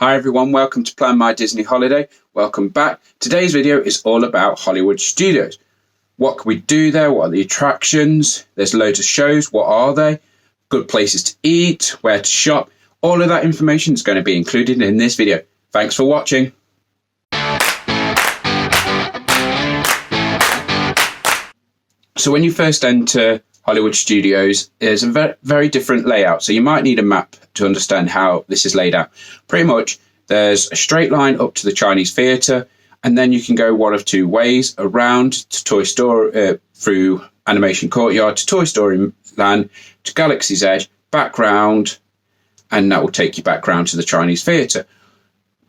Hi everyone, welcome to Plan My Disney Holiday. Welcome back. Today's video is all about Hollywood Studios. What can we do there? What are the attractions? There's loads of shows. What are they? Good places to eat, where to shop. All of that information is going to be included in this video. Thanks for watching. So when you first enter Hollywood Studios, there's a very different layout. So you might need a map to understand how this is laid out. Pretty much, there's a straight line up to the Chinese Theatre, and then you can go one of two ways: around to Toy Story, through Animation Courtyard to Toy Story Land to Galaxy's Edge, back round, and that will take you back round to the Chinese Theatre.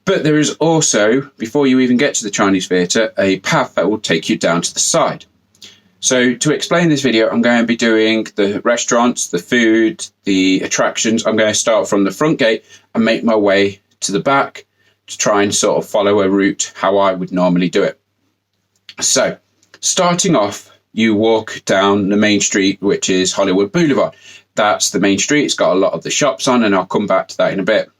But there is also, before you even get to the Chinese Theatre, a path that will take you down to the side. So to explain this video, I'm going to be doing the restaurants, the food, the attractions. I'm going to start from the front gate and make my way to the back to try and sort of follow a route how I would normally do it. So starting off, you walk down the main street, which is Hollywood Boulevard. That's the main street. It's got a lot of the shops on, and I'll come back to that in a bit.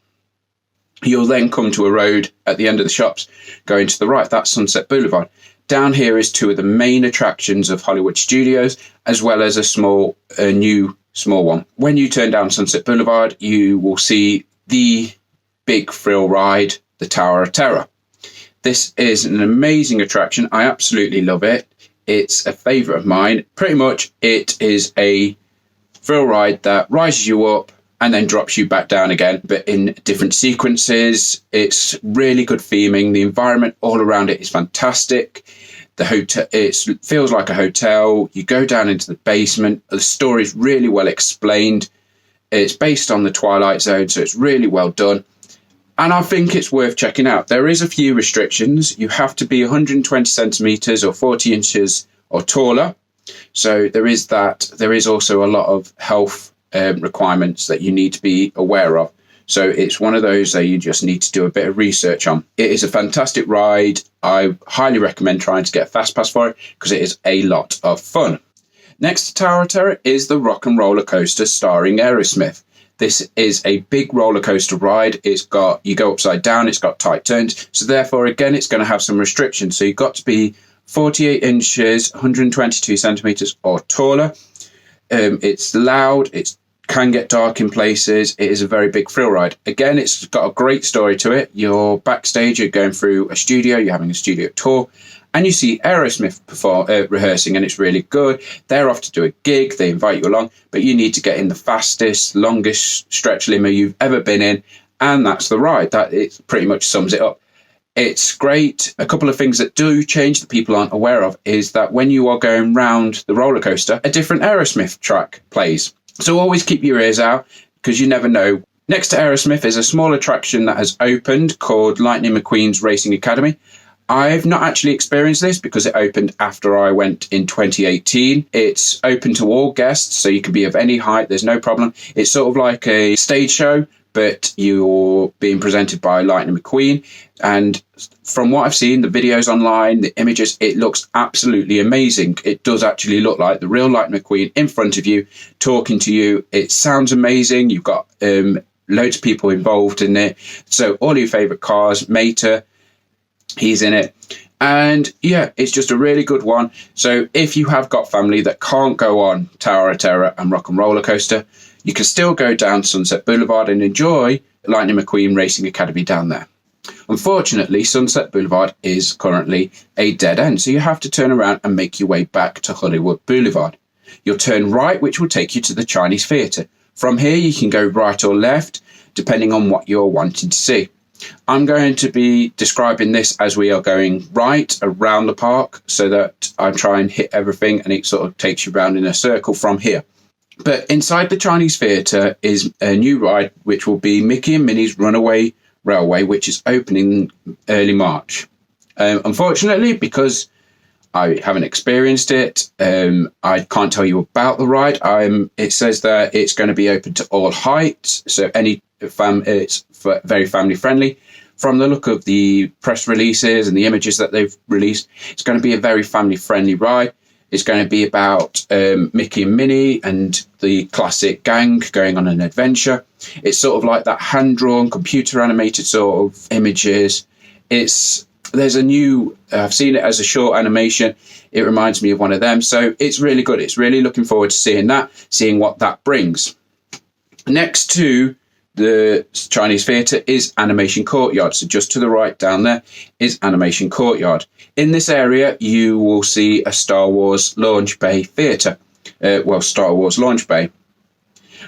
You'll then come to a road at the end of the shops going to the right. That's Sunset Boulevard. Down here is two of the main attractions of Hollywood Studios, as well as a new small one. When you turn down Sunset Boulevard, you will see the big thrill ride, the Tower of Terror. This is an amazing attraction. I absolutely love it. It's a favourite of mine. Pretty much, it is a thrill ride that rises you up and then drops you back down again, but in different sequences. It's really good theming. The environment all around it is fantastic. The hotel, it feels like a hotel. You go down into the basement. The story is really well explained. It's based on the Twilight Zone, so it's really well done. And I think it's worth checking out. There is a few restrictions. You have to be 120 centimetres or 40 inches or taller. So there is that. There is also a lot of health requirements that you need to be aware of. So it's one of those that you just need to do a bit of research on. It is a fantastic ride. I highly recommend trying to get a fast pass for it because it is a lot of fun. Next to Tower of Terror is the Rock and Roller Coaster starring Aerosmith. This is a big roller coaster ride. You go upside down, it's got tight turns. So therefore, again, it's going to have some restrictions. So you've got to be 48 inches, 122 centimetres or taller. It's loud, it can get dark in places. It is a very big thrill ride. Again, it's got a great story to it. You're backstage, you're going through a studio, you're having a studio tour, and you see Aerosmith rehearsing, and it's really good. They're off to do a gig, they invite you along, but you need to get in the fastest, longest stretch limo you've ever been in, and that's the ride. It pretty much sums it up. It's great. A couple of things that do change that people aren't aware of is that when you are going round the roller coaster, a different Aerosmith track plays. So always keep your ears out because you never know. Next to Aerosmith is a small attraction that has opened called Lightning McQueen's Racing Academy. I've not actually experienced this because it opened after I went in 2018. It's open to all guests, so you can be of any height. There's no problem. It's sort of like a stage show, but you're being presented by Lightning McQueen. And from what I've seen, the videos online, the images, it looks absolutely amazing. It does actually look like the real Lightning McQueen in front of you, talking to you. It sounds amazing. You've got loads of people involved in it. So all your favourite cars, Mater, he's in it. And yeah, it's just a really good one. So if you have got family that can't go on Tower of Terror and Rock and Roller Coaster, you can still go down Sunset Boulevard and enjoy Lightning McQueen Racing Academy down there. Unfortunately, Sunset Boulevard is currently a dead end, so you have to turn around and make your way back to Hollywood Boulevard. You'll turn right, which will take you to the Chinese Theatre. From here, you can go right or left, depending on what you're wanting to see. I'm going to be describing this as we are going right around the park so that I try and hit everything and it sort of takes you around in a circle from here. But inside the Chinese Theatre is a new ride, which will be Mickey and Minnie's Runaway Railway, which is opening early March. Unfortunately, because I haven't experienced it, I can't tell you about the ride. It says that it's going to be open to all heights, so it's very family friendly. From the look of the press releases and the images that they've released, it's going to be a very family friendly ride. It's going to be about Mickey and Minnie and the classic gang going on an adventure. It's sort of like that hand-drawn, computer-animated sort of images. There's a new, I've seen it as a short animation. It reminds me of one of them. So it's really good. It's really looking forward to seeing what that brings. Next to the Chinese Theatre is Animation Courtyard. So just to the right down there is Animation Courtyard. In this area, you will see a Star Wars Launch Bay theatre. Star Wars Launch Bay,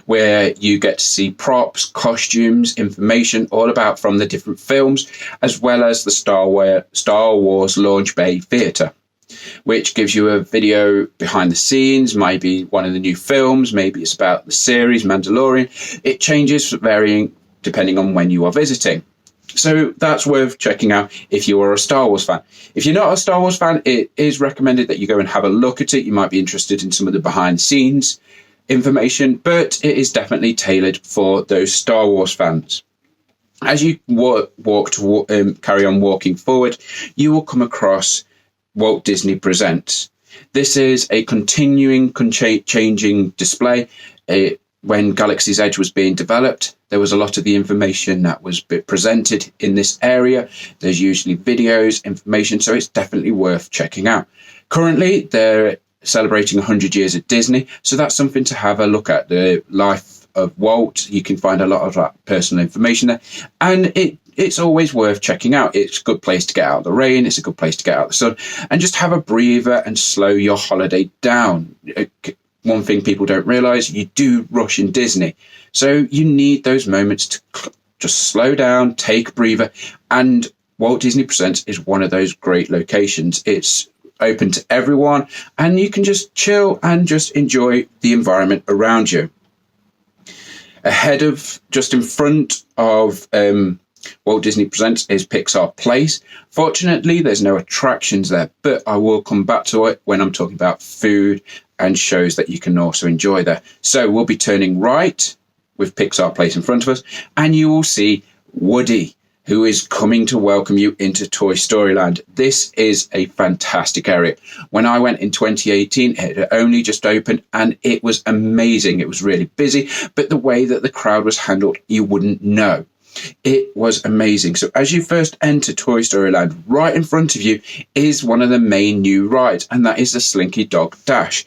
where you get to see props, costumes, information all about from the different films, as well as the Star Wars Launch Bay theatre, which gives you a video behind the scenes, maybe one of the new films, maybe it's about the series Mandalorian. It changes varying depending on when you are visiting. So that's worth checking out if you are a Star Wars fan. If you're not a Star Wars fan, it is recommended that you go and have a look at it. You might be interested in some of the behind the scenes information, but it is definitely tailored for those Star Wars fans. As you carry on walking forward, you will come across Walt Disney Presents. This is a continuing, changing display. When Galaxy's Edge was being developed, there was a lot of the information that was presented in this area. There's usually videos, information, so it's definitely worth checking out. Currently, they're celebrating 100 years at Disney, so that's something to have a look at. The life of Walt, you can find a lot of that personal information there, and it's always worth checking out. It's a good place to get out of the rain, it's a good place to get out of the sun, and just have a breather and slow your holiday down. One thing people don't realize, you do rush in Disney, so you need those moments to just slow down, take a breather, and Walt Disney Presents is one of those great locations. It's open to everyone, and you can just chill and just enjoy the environment around you. Just in front of Walt Disney Presents is Pixar Place. Fortunately, there's no attractions there, but I will come back to it when I'm talking about food and shows that you can also enjoy there. So we'll be turning right with Pixar Place in front of us, and you will see Woody, who is coming to welcome you into Toy Story Land. This is a fantastic area. When I went in 2018, it had only just opened, and it was amazing. It was really busy, but the way that the crowd was handled, you wouldn't know. It was amazing. So as you first enter Toy Story Land, right in front of you is one of the main new rides, and that is the Slinky Dog Dash.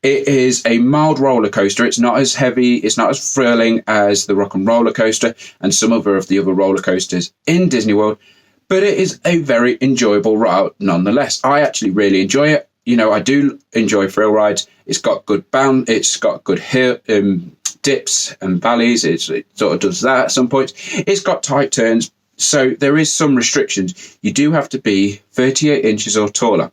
It is a mild roller coaster. It's not as heavy, it's not as thrilling as the Rock and Roller Coaster and some of the other roller coasters in Disney World, but it is a very enjoyable ride nonetheless. I actually really enjoy it. You know, I do enjoy thrill rides. It's got good bound, it's got good hill, dips and valleys. It sort of does that at some points. It's got tight turns, so there is some restrictions. You do have to be 38 inches or taller.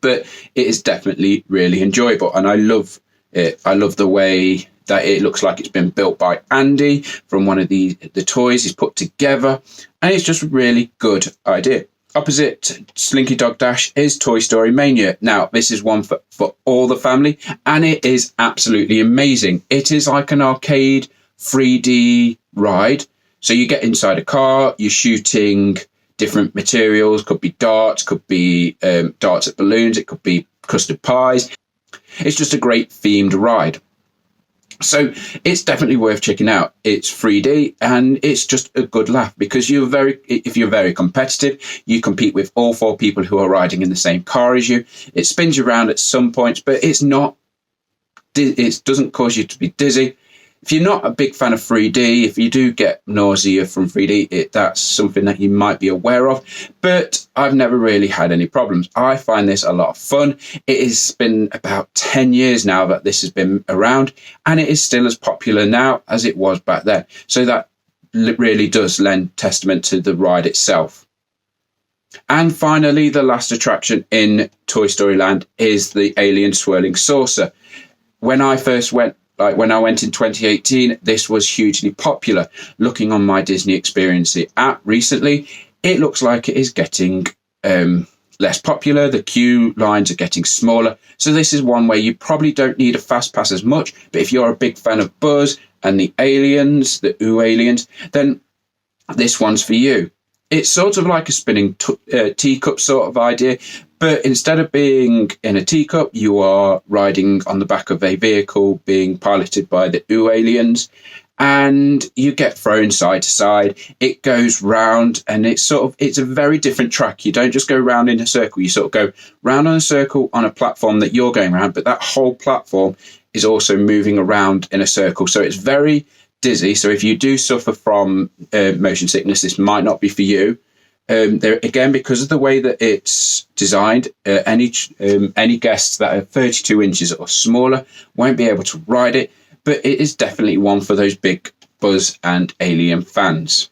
But it is definitely really enjoyable, and I love it. I love the way that it looks like it's been built by Andy from one of the toys he's put together, and it's just a really good idea. Opposite Slinky Dog Dash is Toy Story Mania. Now, this is one for all the family, and it is absolutely amazing. It is like an arcade 3D ride. So you get inside a car, you're shooting different materials, could be darts, could be darts at balloons, it could be custard pies. It's just a great themed ride. So it's definitely worth checking out. It's 3D and it's just a good laugh because if you're very competitive, you compete with all four people who are riding in the same car as you. It spins you around at some points, but it doesn't cause you to be dizzy. If you're not a big fan of 3D, if you do get nausea from 3D, that's something that you might be aware of, but I've never really had any problems. I find this a lot of fun. It has been about 10 years now that this has been around, and it is still as popular now as it was back then. So that really does lend testament to the ride itself. And finally, the last attraction in Toy Story Land is the Alien Swirling Saucer. When I went in 2018, this was hugely popular. Looking on my Disney Experience app recently, it looks like it is getting less popular. The queue lines are getting smaller. So this is one where you probably don't need a fast pass as much. But if you're a big fan of Buzz and the aliens, the aliens, then this one's for you. It's sort of like a spinning teacup sort of idea, But instead of being in a teacup, you are riding on the back of a vehicle being piloted by the Ooh aliens, and you get thrown side to side. It goes round, and it's a very different track. You don't just go round in a circle. You sort of go round on a circle on a platform that you're going around, but that whole platform is also moving around in a circle. So it's very dizzy. So if you do suffer from motion sickness, this might not be for you. There again, because of the way that it's designed, any guests that are 32 inches or smaller won't be able to ride it, but it is definitely one for those big Buzz and Alien fans.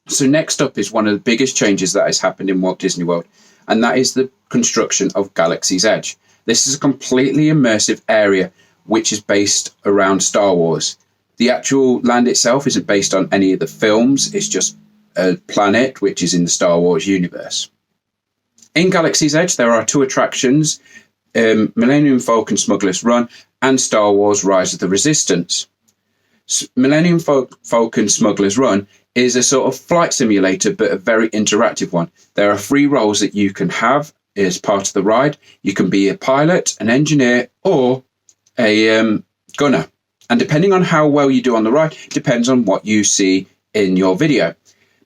So next up is one of the biggest changes that has happened in Walt Disney World, and that is the construction of Galaxy's Edge. This is a completely immersive area which is based around Star Wars. The actual land itself isn't based on any of the films, it's just a planet which is in the Star Wars universe. In Galaxy's Edge, there are two attractions, Millennium Falcon Smuggler's Run and Star Wars Rise of the Resistance. Millennium Falcon Smuggler's Run is a sort of flight simulator, but a very interactive one. There are 3 roles that you can have as part of the ride. You can be a pilot, an engineer, or a gunner. And depending on how well you do on the ride, depends on what you see in your video.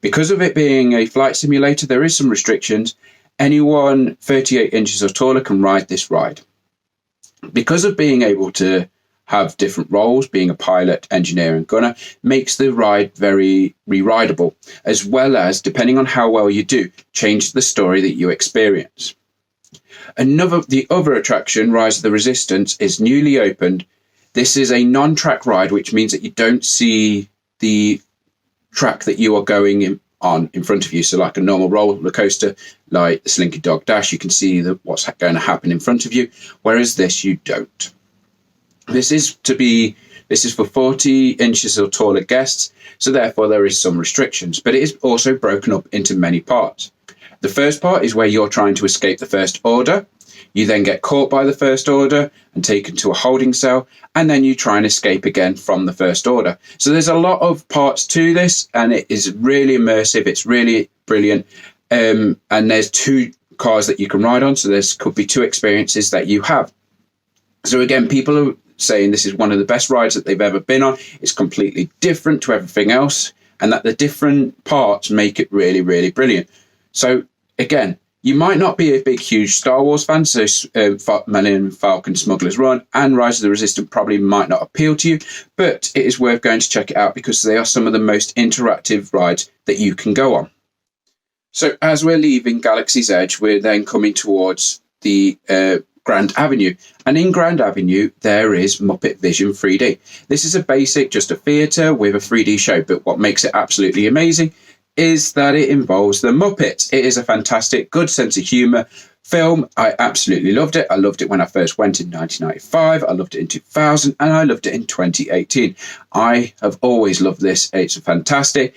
Because of it being a flight simulator, there is some restrictions. Anyone 38 inches or taller can ride this ride. Because of being able to have different roles, being a pilot, engineer, and gunner, makes the ride very re-rideable, as well as, depending on how well you do, change the story that you experience. The other attraction, Rise of the Resistance, is newly opened. This is a non-track ride, which means that you don't see the track that you are going on in front of you. So like a normal roller coaster, like the Slinky Dog Dash, you can see what's going to happen in front of you, whereas this you don't. This is for 40 inches or taller guests, so therefore there is some restrictions, but it is also broken up into many parts. The first part is where you're trying to escape the First Order. You then get caught by the First Order and taken to a holding cell, and then you try and escape again from the First Order. So there's a lot of parts to this, and it is really immersive. It's really brilliant. And there's 2 cars that you can ride on, so could be 2 experiences that you have. So again, people are saying this is one of the best rides that they've ever been on. It's completely different to everything else, and that the different parts make it really, really brilliant. So again, you might not be a big, huge Star Wars fan, so Millennium Falcon Smuggler's Run and Rise of the Resistance probably might not appeal to you, but it is worth going to check it out because they are some of the most interactive rides that you can go on. So as we're leaving Galaxy's Edge, we're then coming towards the Grand Avenue. And in Grand Avenue, there is Muppet Vision 3D. This is just a theatre with a 3D show, but what makes it absolutely amazing is that it involves the Muppets. It is a fantastic, good sense of humour film. I absolutely loved it. I loved it when I first went in 1995. I loved it in 2000, and I loved it in 2018. I have always loved this. It's fantastic.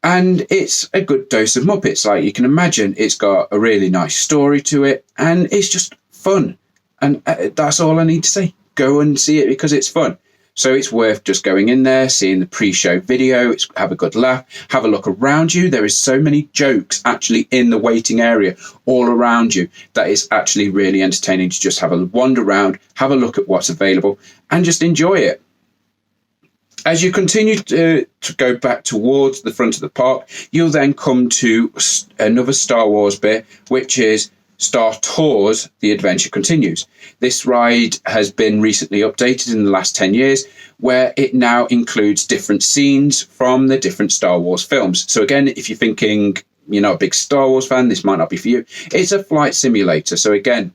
And it's a good dose of Muppets. Like you can imagine, it's got a really nice story to it, and it's just fun. And that's all I need to say. Go and see it because it's fun. So it's worth just going in there, seeing the pre-show video, have a good laugh, have a look around you. There is so many jokes actually in the waiting area all around you that is actually really entertaining to just have a wander around, have a look at what's available, and just enjoy it. As you continue to go back towards the front of the park, you'll then come to another Star Wars bit, which is Star Tours, The Adventure Continues. This ride has been recently updated in the last 10 years, where it now includes different scenes from the different Star Wars films. So again, if you're thinking you're not a big Star Wars fan, this might not be for you. It's a flight simulator. So again,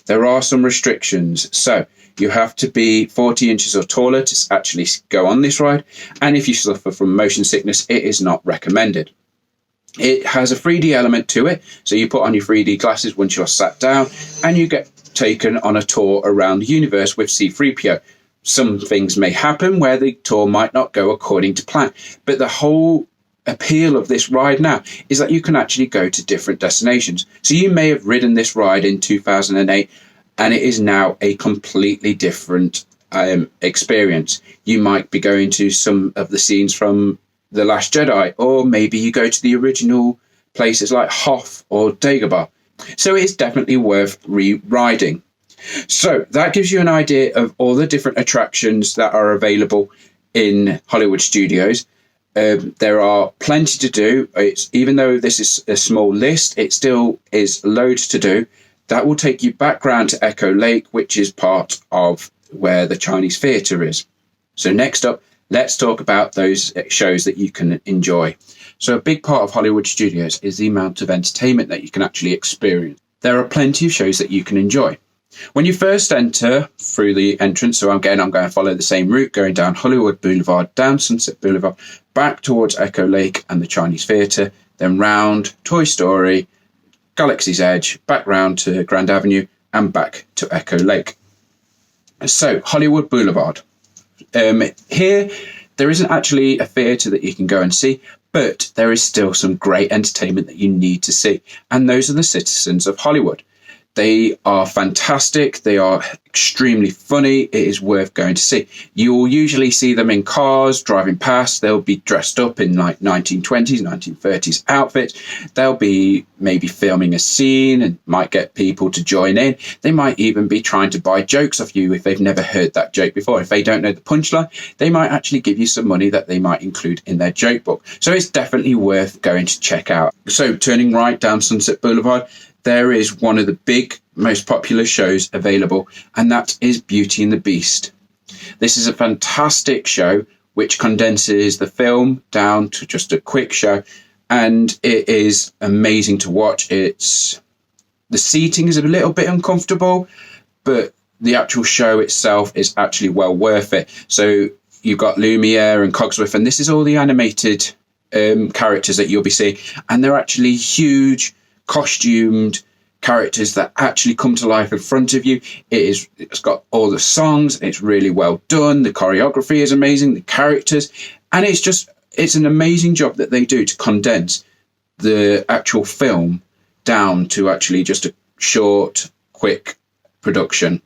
there are some restrictions. So you have to be 40 inches or taller to actually go on this ride. And if you suffer from motion sickness, it is not recommended. It has a 3D element to it, so you put on your 3D glasses once you're sat down, and you get taken on a tour around the universe with C-3PO. Some things may happen where the tour might not go according to plan, but the whole appeal of this ride now is that you can actually go to different destinations. So you may have ridden this ride in 2008, and it is now a completely different experience. You might be going to some of the scenes from The Last Jedi, or maybe you go to the original places like Hoth or Dagobah. So it's definitely worth re-riding. So that gives you an idea of all the different attractions that are available in Hollywood Studios. There are plenty to do. It's, even though this is a small list, it still is loads to do. That will take you back round to Echo Lake, which is part of where the Chinese Theatre is. So next up, let's talk about those shows that you can enjoy. So a big part of Hollywood Studios is the amount of entertainment that you can actually experience. There are plenty of shows that you can enjoy. When you first enter through the entrance, so I'm going to follow the same route, going down Hollywood Boulevard, down Sunset Boulevard, back towards Echo Lake and the Chinese Theatre, then round Toy Story, Galaxy's Edge, back round to Grand Avenue, and back to Echo Lake. So, Hollywood Boulevard. Here, there isn't actually a theatre that you can go and see, but there is still some great entertainment that you need to see. And those are the citizens of Hollywood. They are fantastic. They are extremely funny. It is worth going to see. You will usually see them in cars driving past. They'll be dressed up in like 1920s, 1930s outfits. They'll be maybe filming a scene and might get people to join in. They might even be trying to buy jokes off you if they've never heard that joke before. If they don't know the punchline, they might actually give you some money that they might include in their joke book. So it's definitely worth going to check out. So turning right down Sunset Boulevard, there is one of the big, most popular shows available, and that is Beauty and the Beast. This is a fantastic show which condenses the film down to just a quick show, and it is amazing to watch. The seating is a little bit uncomfortable, but the actual show itself is actually well worth it. So you've got Lumiere and Cogsworth, and this is all the animated characters that you'll be seeing, and they're actually huge, costumed characters that actually come to life in front of you. It's got all the songs. It's really well done. The choreography is amazing. The characters, and it's an amazing job that they do to condense the actual film down to actually just a short, quick production.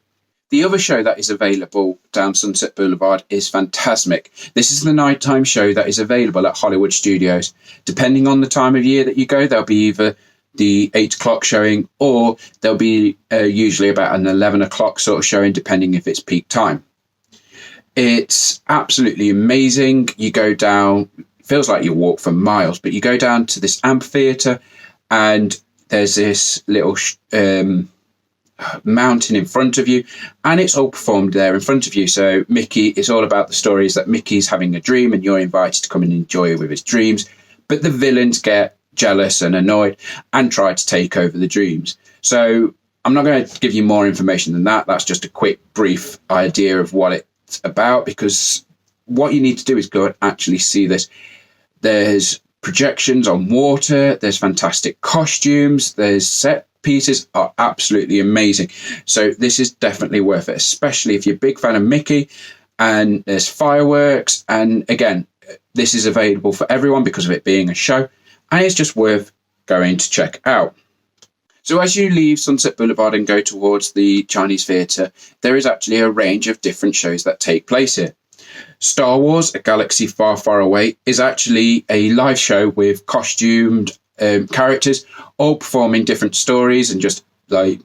The other show that is available down Sunset Boulevard is Fantasmic. This is the nighttime show that is available at Hollywood Studios. Depending on the time of year that you go, there'll be either the 8 o'clock showing, or there'll be usually about an 11 o'clock sort of showing, depending if it's peak time. It's absolutely amazing. You go down, feels like you walk for miles, but you go down to this amphitheatre, and there's this little mountain in front of you, and it's all performed there in front of you. So Mickey, it's all about the stories that Mickey's having a dream, and you're invited to come and enjoy it with his dreams. But the villains get jealous and annoyed and try to take over the dreams. So I'm not going to give you more information than that. That's just a quick, brief idea of what it's about, because what you need to do is go and actually see this. There's projections on water. There's fantastic costumes. There's set pieces are absolutely amazing. So this is definitely worth it, especially if you're a big fan of Mickey. And there's fireworks. And again, this is available for everyone because of it being a show. And it's just worth going to check out. So as you leave Sunset Boulevard and go towards the Chinese Theatre, there is actually a range of different shows that take place here. Star Wars: A Galaxy Far, Far Away is actually a live show with costumed characters, all performing different stories, and just like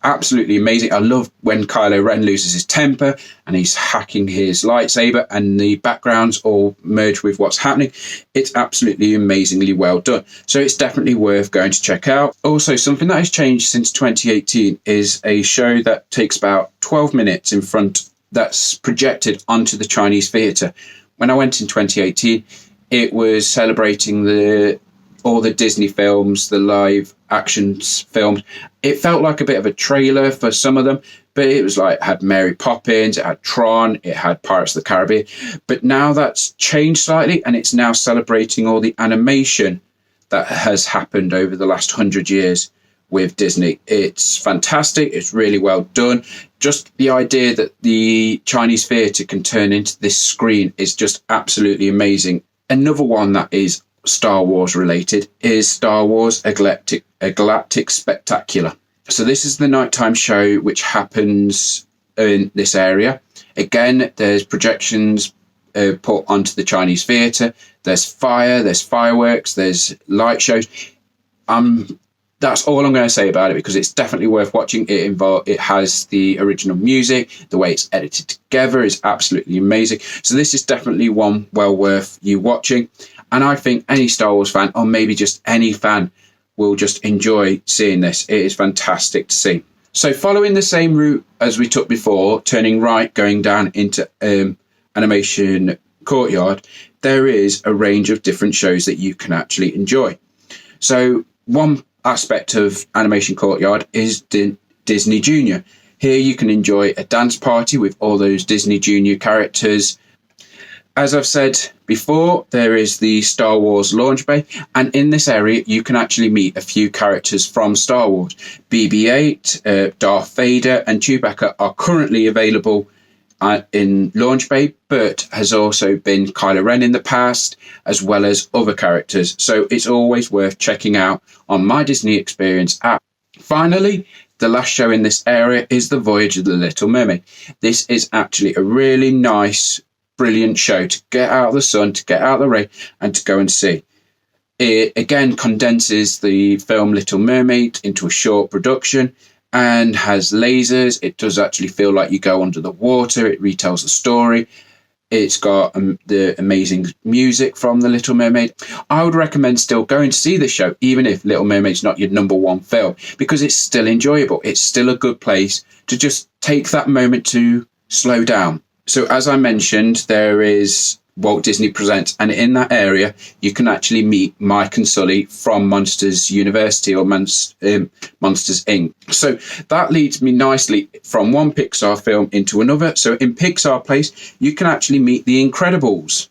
absolutely amazing. I love when Kylo Ren loses his temper and he's hacking his lightsaber and the backgrounds all merge with what's happening. It's absolutely amazingly well done. So it's definitely worth going to check out. Also, something that has changed since 2018 is a show that takes about 12 minutes in front, that's projected onto the Chinese Theatre. When I went in 2018, it was celebrating all the Disney films, the live action films. It felt like a bit of a trailer for some of them, but it was like, it had Mary Poppins, it had Tron, it had Pirates of the Caribbean. But now that's changed slightly, and it's now celebrating all the animation that has happened over the last 100 years with Disney. It's fantastic. It's really well done. Just the idea that the Chinese Theatre can turn into this screen is just absolutely amazing. Another one that is Star Wars related is Star Wars: A Galactic Spectacular. So this is the nighttime show which happens in this area. Again, there's projections put onto the Chinese Theatre. There's fire, there's fireworks, there's light shows. I'm That's all I'm going to say about it, because it's definitely worth watching. It has the original music. The way it's edited together is absolutely amazing. So this is definitely one well worth you watching. And I think any Star Wars fan, or maybe just any fan, will just enjoy seeing this. It is fantastic to see. So following the same route as we took before, turning right, going down into Animation Courtyard, there is a range of different shows that you can actually enjoy. So one aspect of Animation Courtyard is Disney Junior. Here you can enjoy a dance party with all those Disney Junior characters. As I've said before, there is the Star Wars launch bay, and in this area you can actually meet a few characters from Star Wars. BB-8, Darth Vader and Chewbacca are currently available in launch bay, but has also been Kylo Ren in the past, as well as other characters. So it's always worth checking out on My Disney Experience app. Finally, the last show in this area is The Voyage of the Little Mermaid. This is actually a really nice, brilliant show to get out of the sun, to get out of the rain, and to go and see. It again condenses the film Little Mermaid into a short production and has lasers. It does actually feel like you go under the water. It retells the story. It's got the amazing music from The Little Mermaid. I would recommend still going to see this show, even if Little Mermaid's not your number one film, because it's still enjoyable. It's still a good place to just take that moment to slow down. So as I mentioned, there is Walt Disney Presents, and in that area you can actually meet Mike and Sully from Monsters University, or Monsters Inc. So that leads me nicely from one Pixar film into another. So in Pixar Place you can actually meet the Incredibles.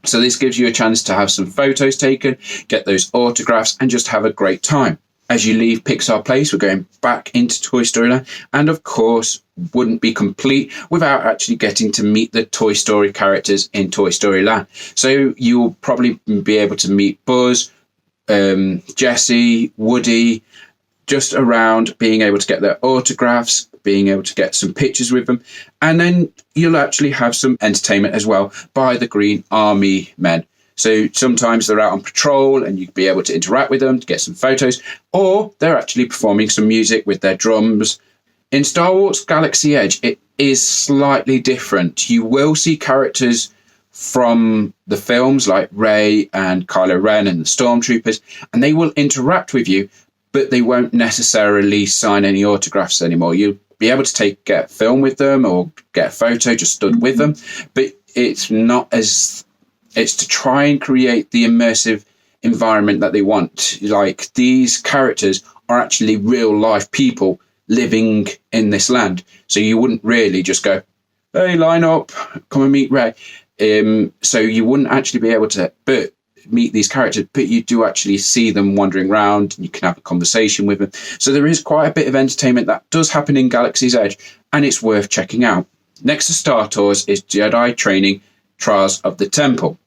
So this gives you a chance to have some photos taken, get those autographs, and just have a great time. As you leave Pixar Place, we're going back into Toy Story Land, and of course wouldn't be complete without actually getting to meet the Toy Story characters in Toy Story Land. So you'll probably be able to meet Buzz, Jessie, Woody, just around, being able to get their autographs, being able to get some pictures with them, and then you'll actually have some entertainment as well by the Green Army men. So sometimes they're out on patrol and you'll be able to interact with them to get some photos, or they're actually performing some music with their drums. In Star Wars Galaxy Edge, it is slightly different. You will see characters from the films like Rey and Kylo Ren and the Stormtroopers, and they will interact with you, but they won't necessarily sign any autographs anymore. You'll be able to get a film with them or get a photo just stood with them, but it's not as... It's to try and create the immersive environment that they want. Like, these characters are actually real life people living in this land. So you wouldn't really just go, hey, line up, come and meet Rey. So you wouldn't actually be able to meet these characters, but you do actually see them wandering around and you can have a conversation with them. So there is quite a bit of entertainment that does happen in Galaxy's Edge, and it's worth checking out. Next to Star Tours is Jedi Training Trials of the Temple.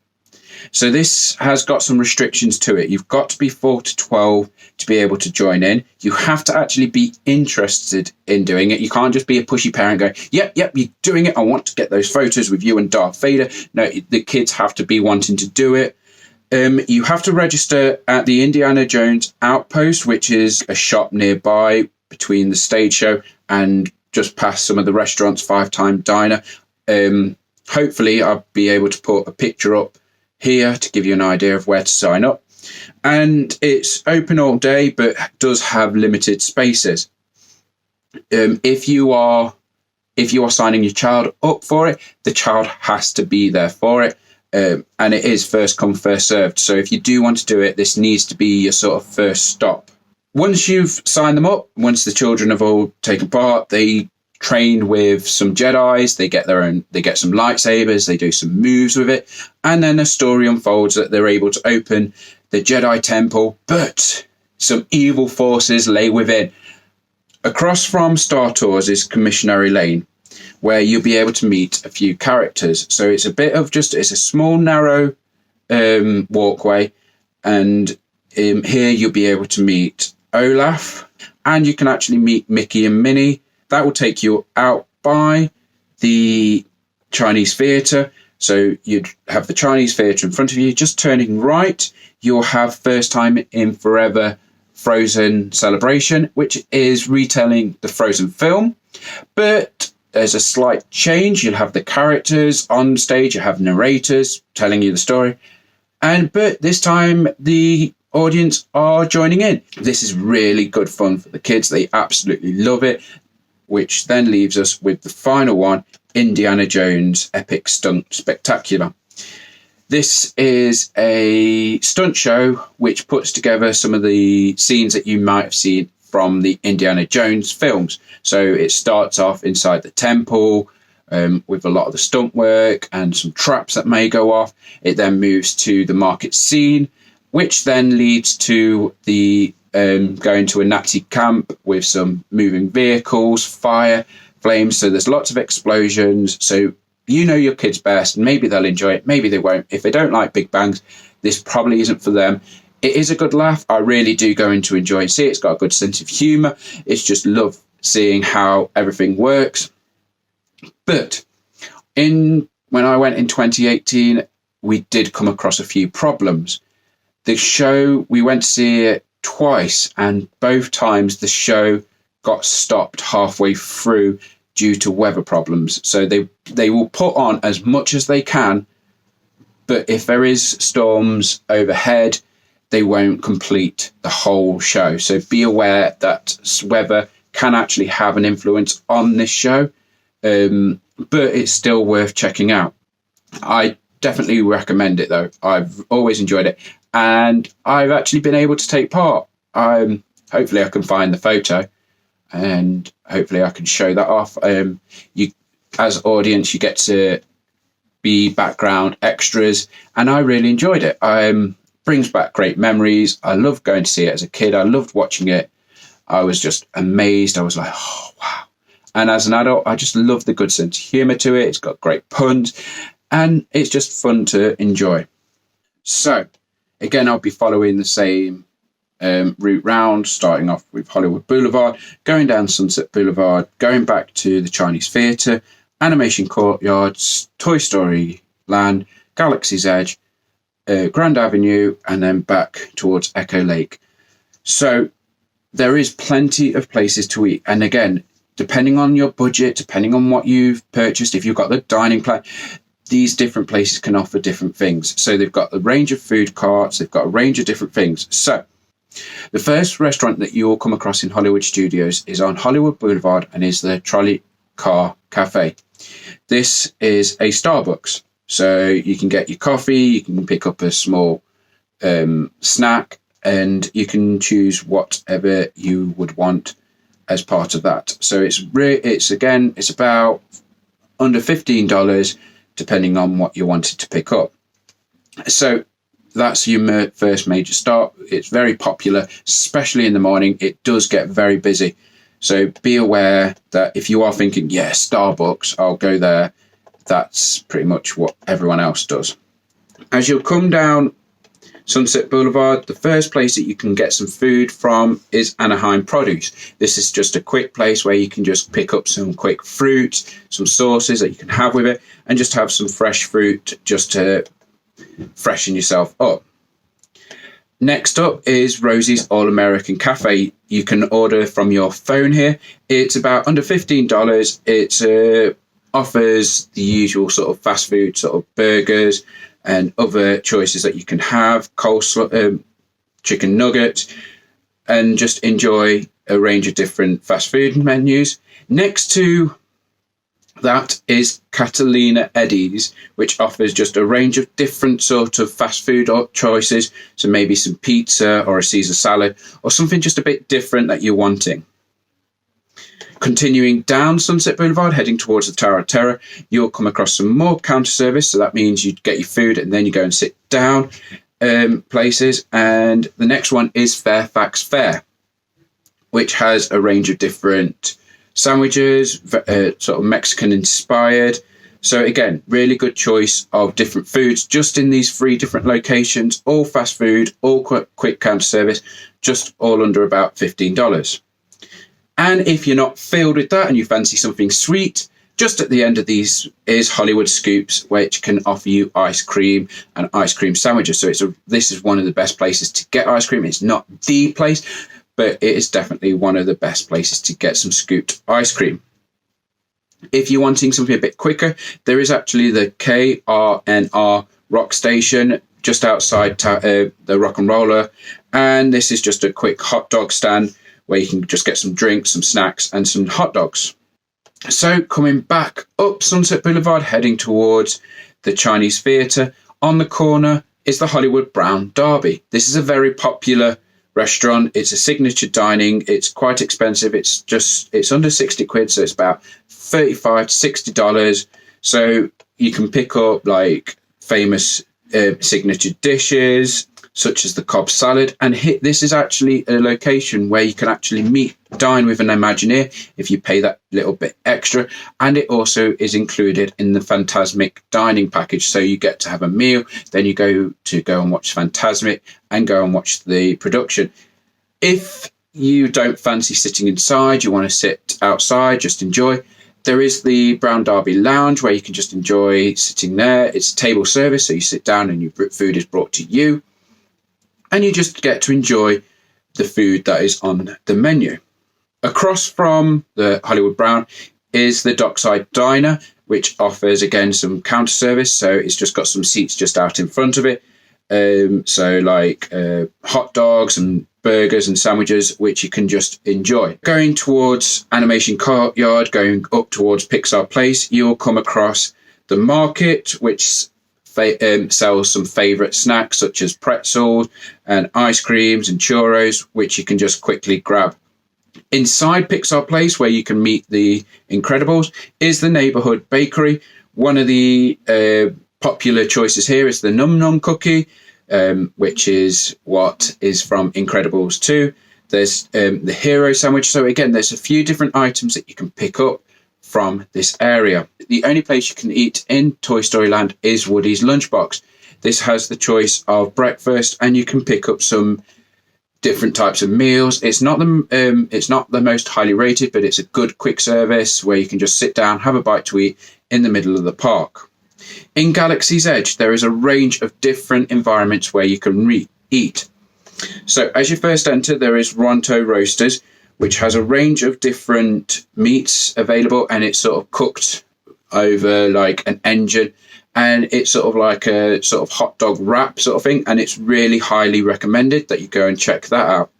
So this has got some restrictions to it. You've got to be 4 to 12 to be able to join in. You have to actually be interested in doing it. You can't just be a pushy parent going, yep, you're doing it. I want to get those photos with you and Darth Vader. No, the kids have to be wanting to do it. You have to register at the Indiana Jones Outpost, which is a shop nearby between the stage show and just past some of the restaurants, Five Time Diner. Hopefully I'll be able to put a picture up here to give you an idea of where to sign up. And it's open all day, but does have limited spaces. If you are signing your child up for it, the child has to be there for it. And it is first come, first served. So if you do want to do it, this needs to be your sort of first stop. Once you've signed them up, once the children have all taken part, they train with some Jedis, they get some lightsabers, they do some moves with it, and then a story unfolds that they're able to open the Jedi Temple, but some evil forces lay within. Across from Star Tours is Commissionary Lane, where you'll be able to meet a few characters. So it's it's a small, narrow walkway, and here you'll be able to meet Olaf, and you can actually meet Mickey and Minnie. That will take you out by the Chinese Theatre. So you'd have the Chinese Theatre in front of you. Just turning right, you'll have First Time in Forever Frozen Celebration, which is retelling the Frozen film, but there's a slight change. You'll have the characters on stage, you have narrators telling you the story, but this time the audience are joining in. This is really good fun for the kids. They absolutely love it, which then leaves us with the final one, Indiana Jones Epic Stunt Spectacular. This is a stunt show which puts together some of the scenes that you might have seen from the Indiana Jones films. So it starts off inside the temple with a lot of the stunt work and some traps that may go off. It then moves to the market scene, which then leads to the going to a Nazi camp with some moving vehicles, fire, flames. So there's lots of explosions. So you know your kids best. Maybe they'll enjoy it. Maybe they won't. If they don't like big bangs, this probably isn't for them. It is a good laugh. I really do go in to enjoy and see it. It's got a good sense of humour. It's just love seeing how everything works. But when I went in 2018, we did come across a few problems. The show, we went to see it twice, and both times the show got stopped halfway through due to weather problems. So they will put on as much as they can, but if there is storms overhead, they won't complete the whole show. So be aware that weather can actually have an influence on this show, but it's still worth checking out. I definitely recommend it though. I've always enjoyed it, and I've actually been able to take part. Hopefully I can find the photo and hopefully I can show that off. You, as audience, you get to be background extras, and I really enjoyed it. Brings back great memories. I loved going to see it as a kid. I loved watching it. I was just amazed. I was like, oh, wow. And as an adult, I just love the good sense of humour to it. It's got great puns, and it's just fun to enjoy. So, again, I'll be following the same route round, starting off with Hollywood Boulevard, going down Sunset Boulevard, going back to the Chinese Theatre, Animation Courtyards, Toy Story Land, Galaxy's Edge, Grand Avenue, and then back towards Echo Lake. So there is plenty of places to eat. And again, depending on your budget, depending on what you've purchased, if you've got the dining plan, these different places can offer different things. So they've got a range of food carts, they've got a range of different things. So the first restaurant that you'll come across in Hollywood Studios is on Hollywood Boulevard and is the Trolley Car Cafe. This is a Starbucks. So you can get your coffee, you can pick up a small snack, and you can choose whatever you would want as part of that. So it's about under $15 depending on what you wanted to pick up. So that's your first major stop. It's very popular, especially in the morning. It does get very busy. So be aware that if you are thinking, yeah, Starbucks, I'll go there, that's pretty much what everyone else does. As you'll come down Sunset Boulevard, the first place that you can get some food from is Anaheim Produce. This is just a quick place where you can just pick up some quick fruit, some sauces that you can have with it, and just have some fresh fruit just to freshen yourself up. Next up is Rosie's All American Cafe. You can order from your phone here. It's about under $15. It offers the usual sort of fast food, sort of burgers and other choices that you can have, coleslaw, chicken nuggets, and just enjoy a range of different fast food menus. Next to that is Catalina Eddie's, which offers just a range of different sort of fast food choices. So maybe some pizza or a Caesar salad or something just a bit different that you're wanting. Continuing down Sunset Boulevard, heading towards the Tower of Terror, you'll come across some more counter service. So that means you get your food and then you go and sit down places. And the next one is Fairfax Fare, which has a range of different sandwiches, sort of Mexican inspired. So again, really good choice of different foods just in these 3 different locations, all fast food, all quick counter service, just all under about $15. And if you're not filled with that and you fancy something sweet, Just at the end of these is Hollywood Scoops, which can offer you ice cream and ice cream sandwiches. So this is one of the best places to get ice cream. It's not the place, but it is definitely one of the best places to get some scooped ice cream. If you're wanting something a bit quicker, there is actually the KRNR Rock Station just outside the Rock and Roller. And this is just a quick hot dog stand where you can just get some drinks, some snacks, and some hot dogs. So coming back up Sunset Boulevard, heading towards the Chinese Theatre, on the corner is the Hollywood Brown Derby. This is a very popular restaurant. It's a signature dining. It's quite expensive. It's under 60 quid, so it's about $35 to $60. So you can pick up like famous signature dishes such as the Cobb salad, and this is actually a location where you can actually dine with an Imagineer if you pay that little bit extra, and it also is included in the Fantasmic dining package. So you get to have a meal, then you go and watch Fantasmic and go and watch the production. If you don't fancy sitting inside, you want to sit outside, just enjoy, there is the Brown Derby Lounge where you can just enjoy sitting there. It's table service, so you sit down and your food is brought to you, and you just get to enjoy the food that is on the menu. Across from the Hollywood Brown is the Dockside Diner, which offers, again, some counter service. So it's just got some seats just out in front of it. So like hot dogs and burgers and sandwiches, which you can just enjoy. Going towards Animation Courtyard, going up towards Pixar Place, you'll come across the market, which sells some favourite snacks such as pretzels and ice creams and churros, which you can just quickly grab. Inside Pixar Place, where you can meet the Incredibles, is the Neighborhood Bakery. One of the popular choices here is the Num Num Cookie, which is what is from Incredibles 2. There's the Hero Sandwich. So again, there's a few different items that you can pick up from this area. The only place you can eat in Toy Story Land is Woody's Lunchbox. This has the choice of breakfast, and you can pick up some different types of meals. It's not the most highly rated, but it's a good quick service where you can just sit down, have a bite to eat in the middle of the park. In Galaxy's Edge, there is a range of different environments where you can eat. So as you first enter, there is Ronto Roasters, which has a range of different meats available, and it's sort of cooked over like an engine, and it's sort of like a sort of hot dog wrap sort of thing, and it's really highly recommended that you go and check that out.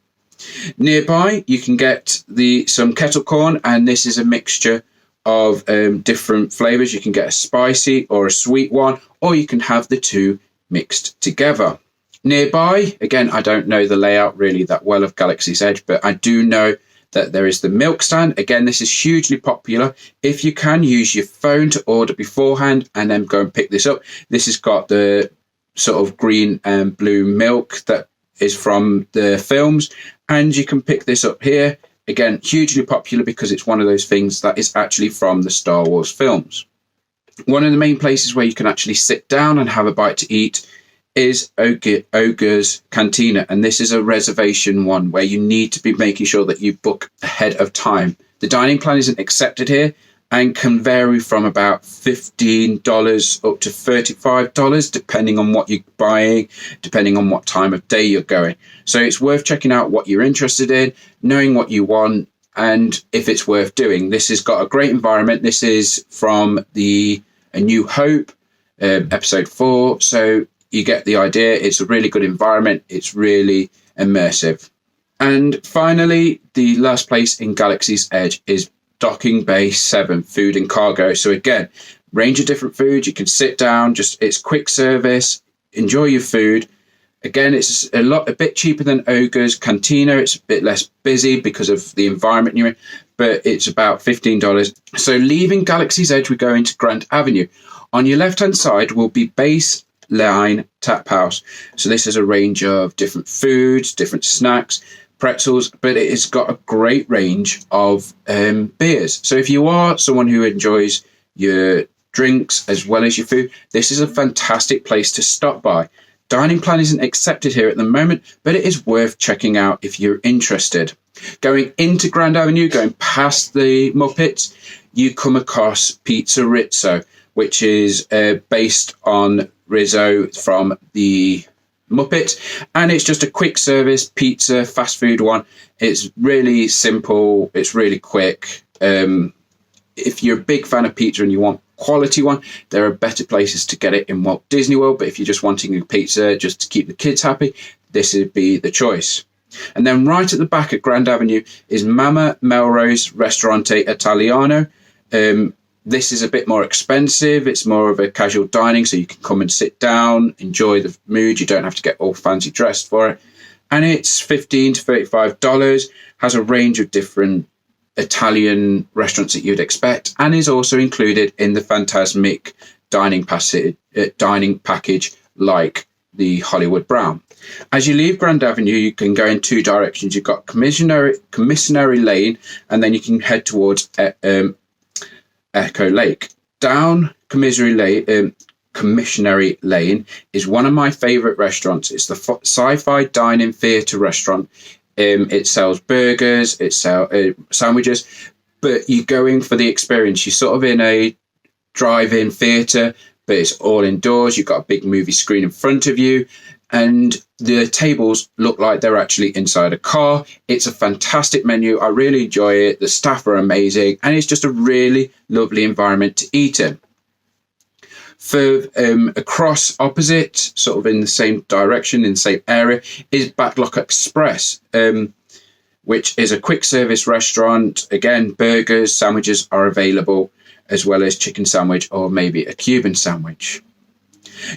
Nearby, you can get some kettle corn, and this is a mixture of different flavors. You can get a spicy or a sweet one, or you can have the two mixed together. Nearby, again, I don't know the layout really that well of Galaxy's Edge, but I do know that there is the milk stand. Again, this is hugely popular. If you can, use your phone to order beforehand and then go and pick this up. This has got the sort of green and blue milk that is from the films, and you can pick this up here. Again, hugely popular because it's one of those things that is actually from the Star Wars films. One of the main places where you can actually sit down and have a bite to eat is Ogre's Cantina, and this is a reservation one where you need to be making sure that you book ahead of time. The dining plan isn't accepted here and can vary from about $15 up to $35, depending on what you're buying, depending on what time of day you're going. So it's worth checking out what you're interested in, knowing what you want, and if it's worth doing. This has got a great environment. This is from A New Hope, episode 4. So you get the idea. It's a really good environment. It's really immersive. And finally, the last place in Galaxy's Edge is Docking Bay 7 Food and Cargo. So again, range of different foods. You can sit down, it's quick service, enjoy your food. Again, it's a bit cheaper than Ogre's Cantina. It's a bit less busy because of the environment you're in, but it's about $15. So leaving Galaxy's Edge, we go into Grant Avenue. On your left-hand side will be Baseline Tap House. So this is a range of different foods, different snacks, pretzels, but it has got a great range of beers. So if you are someone who enjoys your drinks as well as your food, this is a fantastic place to stop by. Dining plan isn't accepted here at the moment, but it is worth checking out if you're interested. Going into Grand Avenue, going past the Muppets, you come across Pizza Rizzo, which is based on Rizzo from the Muppet, and it's just a quick service pizza fast food one. It's really simple, it's really quick. If you're a big fan of pizza and you want quality one, there are better places to get it in Walt Disney World, but if you're just wanting a pizza just to keep the kids happy, this would be the choice. And then right at the back at Grand Avenue is Mama Melrose Ristorante Italiano. This is a bit more expensive. It's more of a casual dining, so you can come and sit down, enjoy the mood. You don't have to get all fancy dressed for it. And it's $15 to $35, has a range of different Italian restaurants that you'd expect, and is also included in the Fantasmic dining package like the Hollywood Brown. As you leave Grand Avenue, you can go in two directions. You've got Commissary Lane, and then you can head towards Echo Lake. Down Commissary Lane is one of my favourite restaurants. It's the Sci-Fi Dine-In Theatre restaurant. It sells burgers, it sells sandwiches, but you're going for the experience. You're sort of in a drive-in theatre, but it's all indoors. You've got a big movie screen in front of you, and the tables look like they're actually inside a car. It's a fantastic menu. I really enjoy it. The staff are amazing, and it's just a really lovely environment to eat in. For across opposite, sort of in the same direction, in the same area, is Backlot Express, which is a quick service restaurant. Again, burgers, sandwiches are available, as well as chicken sandwich or maybe a Cuban sandwich.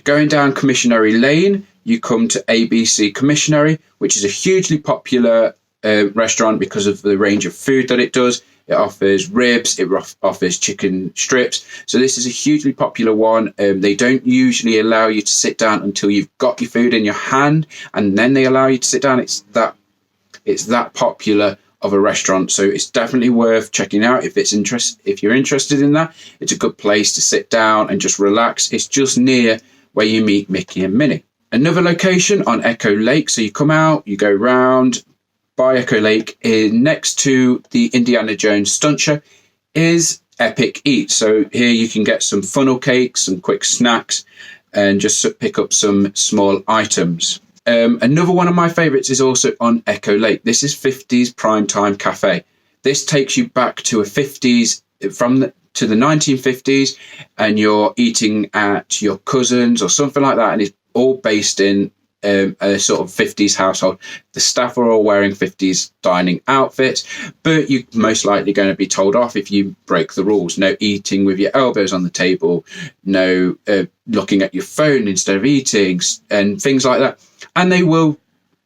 Going down Commissary Lane, you come to ABC Commissary, which is a hugely popular restaurant because of the range of food that it does. It offers ribs, it offers chicken strips. So this is a hugely popular one. They don't usually allow you to sit down until you've got your food in your hand, and then they allow you to sit down. It's that popular of a restaurant, so it's definitely worth checking out if you're interested in that. It's a good place to sit down and just relax. It's just near where you meet Mickey and Minnie. Another location on Echo Lake. So you come out, you go round by Echo Lake, next to the Indiana Jones stunt show, is Epic Eats. So here you can get some funnel cakes, some quick snacks, and just pick up some small items. Another one of my favorites is also on Echo Lake. This is 50s Primetime Cafe. This takes you back to to the 1950s, and you're eating at your cousin's or something like that, and it's all based in a sort of 50s household. The staff are all wearing 50s dining outfits, but you're most likely going to be told off if you break the rules. No eating with your elbows on the table, no looking at your phone instead of eating, and things like that. And they will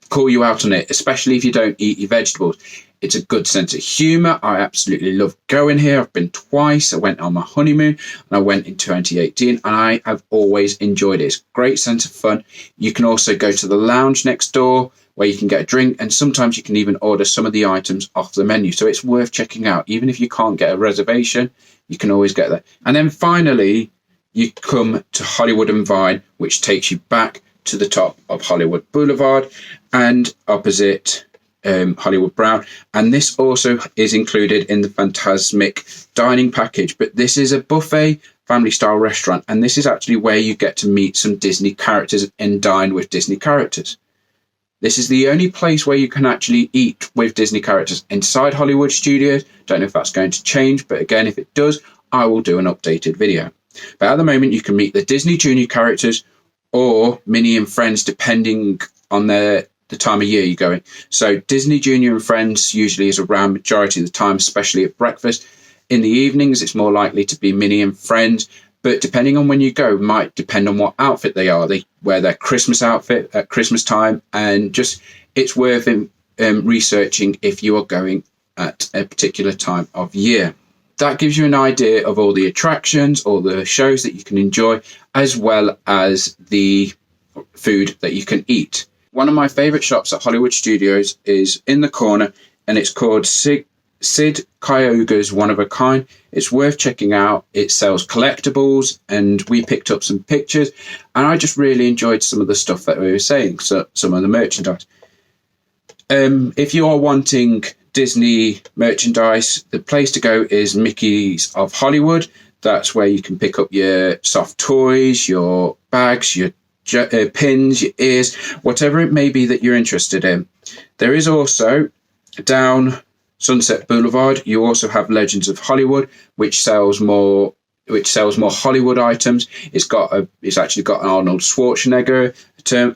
call you out on it, especially if you don't eat your vegetables. It's a good sense of humour. I absolutely love going here. I've been twice. I went on my honeymoon and I went in 2018, and I have always enjoyed it. It's a great sense of fun. You can also go to the lounge next door where you can get a drink, and sometimes you can even order some of the items off the menu. So it's worth checking out. Even if you can't get a reservation, you can always get there. And then finally, you come to Hollywood and Vine, which takes you back to the top of Hollywood Boulevard and opposite Hollywood Brown. And this also is included in the Fantasmic dining package, but this is a buffet family style restaurant, and this is actually where you get to meet some Disney characters and dine with Disney characters. This is the only place where you can actually eat with Disney characters inside Hollywood Studios. Don't know if that's going to change, but again, if it does, I will do an updated video. But at the moment, you can meet the Disney Junior characters or Minnie and Friends, depending on the time of year you're going. So Disney Junior and Friends usually is around majority of the time, especially at breakfast. In the evenings, it's more likely to be Minnie and Friends, but depending on when you go, might depend on what outfit they are. They wear their Christmas outfit at Christmas time, and just it's worth researching if you are going at a particular time of year. That gives you an idea of all the attractions, all the shows that you can enjoy, as well as the food that you can eat. One of my favourite shops at Hollywood Studios is in the corner, and it's called Sid Kyoga's One of a Kind. It's worth checking out. It sells collectibles, and we picked up some pictures, and I just really enjoyed some of the stuff that we were saying, so some of the merchandise. If you are wanting Disney merchandise, the place to go is Mickey's of Hollywood. That's where you can pick up your soft toys, your bags, your pins, your ears, whatever it may be that you're interested in. There is also down Sunset Boulevard, you also have Legends of Hollywood, which sells more Hollywood items. It's actually got an Arnold Schwarzenegger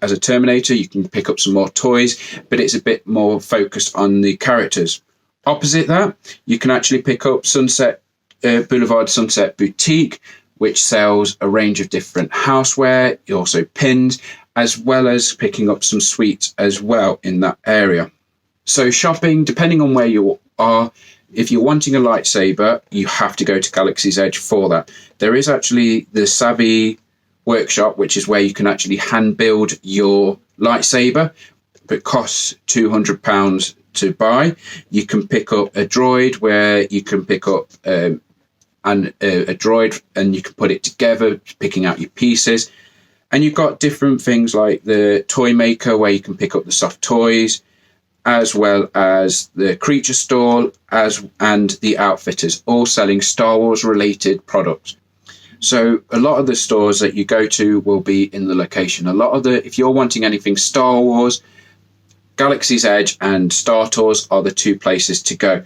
as a Terminator. You can pick up some more toys, but it's a bit more focused on the characters. Opposite that, you can actually pick up Sunset Boulevard Sunset Boutique, which sells a range of different houseware, also pins, as well as picking up some sweets as well in that area. So shopping, depending on where you are, if you're wanting a lightsaber, you have to go to Galaxy's Edge for that. There is actually the Savvy workshop, which is where you can actually hand build your lightsaber. It costs £200 to buy. You can pick up a droid where you can pick up a droid and you can put it together, picking out your pieces. And you've got different things like the toy maker where you can pick up the soft toys, as well as the creature stall and the outfitters, all selling Star Wars related products. So a lot of the stores that you go to will be in the location. If you're wanting anything Star Wars, Galaxy's Edge and Star Tours are the two places to go.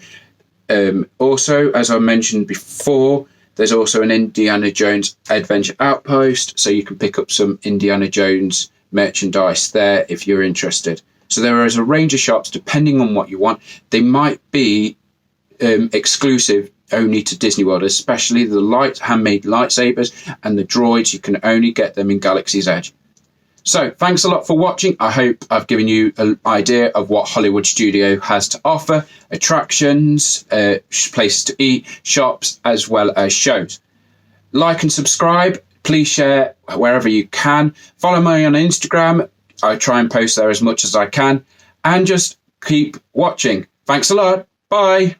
Also, as I mentioned before, there's also an Indiana Jones Adventure Outpost, so you can pick up some Indiana Jones merchandise there if you're interested. So there is a range of shops depending on what you want. They might be exclusive only to Disney World, especially the handmade lightsabers and the droids. You can only get them in Galaxy's Edge. So thanks a lot for watching. I hope I've given you an idea of what Hollywood Studio has to offer: attractions, places to eat, shops, as well as shows. Like and subscribe. Please share wherever you can. Follow me on Instagram. I try and post there as much as I can. And just keep watching. Thanks a lot. Bye.